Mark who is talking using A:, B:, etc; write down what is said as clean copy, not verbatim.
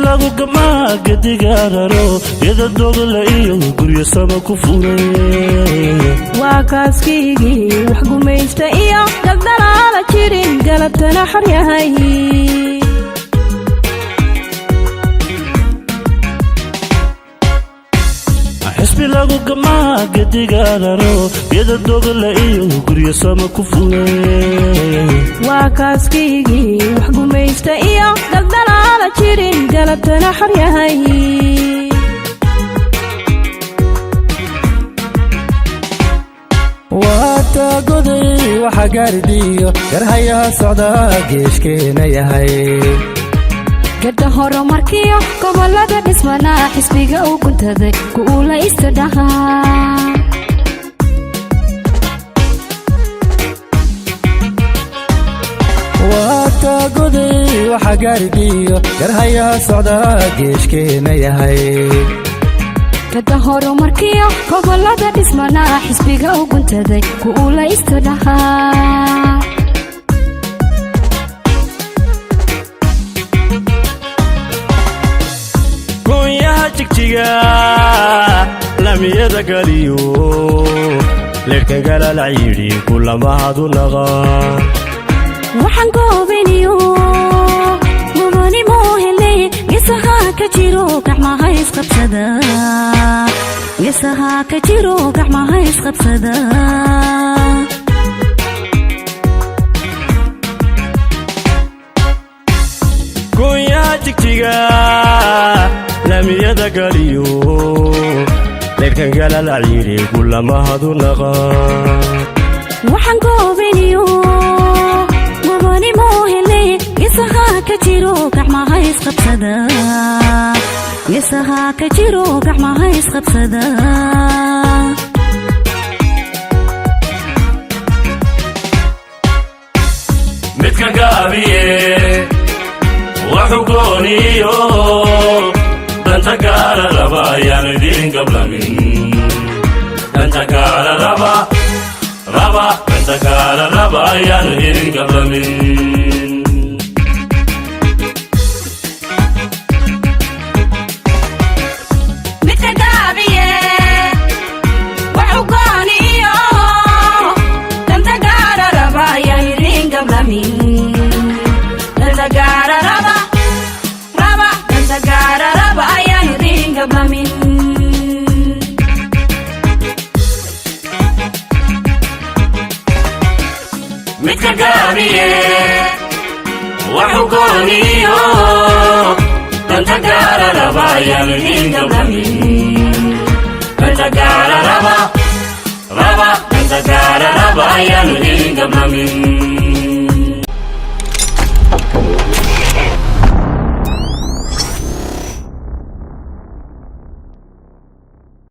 A: lagu gamaa gadigaararo iyada dogla iyo guryo sama ku furay
B: waa kaaskigii wax gumaysta iyo dagdaraala jirin galabtana xor yahay
A: حسبي lagu gamaa gadigaararo iyada dogla iyo guryo sama ku furay
B: waa kaaskigii wax gumaysta iyo dagdaraala jirin galabtana xor yahay
C: waata goday waxa gaardhiyo garhayaha socda geeshkeena yahay
B: gada horumarkiyo gobolada dhismana xisbiga uu guntaday kuula istadhahaa
C: waata goday waxa gaardhiyo garhayaha socda geeshkeena yahay
B: gada horumarkiyo gobolada dhismana xisbiga uu guntaday kuula istadhahaa
A: jigjiga lamiyada galiyo leerka galala yiri kulamahadu naqa
B: waxaan goobiniyo mudani moohele geesaha ka jiro gacmaha isqabsada geesaha ka jiro gacmaha isqabsada
A: goya jigjiga lamiyada galiyo leerka galala yiri kulamahadu naqa
B: waxaan goobiniyo mudani moohele geesaha ka jiro gacmaha isqabsada geesaha ka jiro gacmaha isqabsada
A: midka gaabiye wuxuu gooniyo danta gaara raba ayaan idin gablamin danta gaara raba danta gaara raba ayaan idin gablamin
B: midka gaabiye wuxuu gooniyo danta gaara raba ayaan idin gablamin danta gaara raba danta gaara raba ayaan idin gablamin
A: midka gaabiye wuxuu gooniyo danta gaara raba ayaan idin gablamin danta gaara raba danta gaara raba ayaan idin gablamin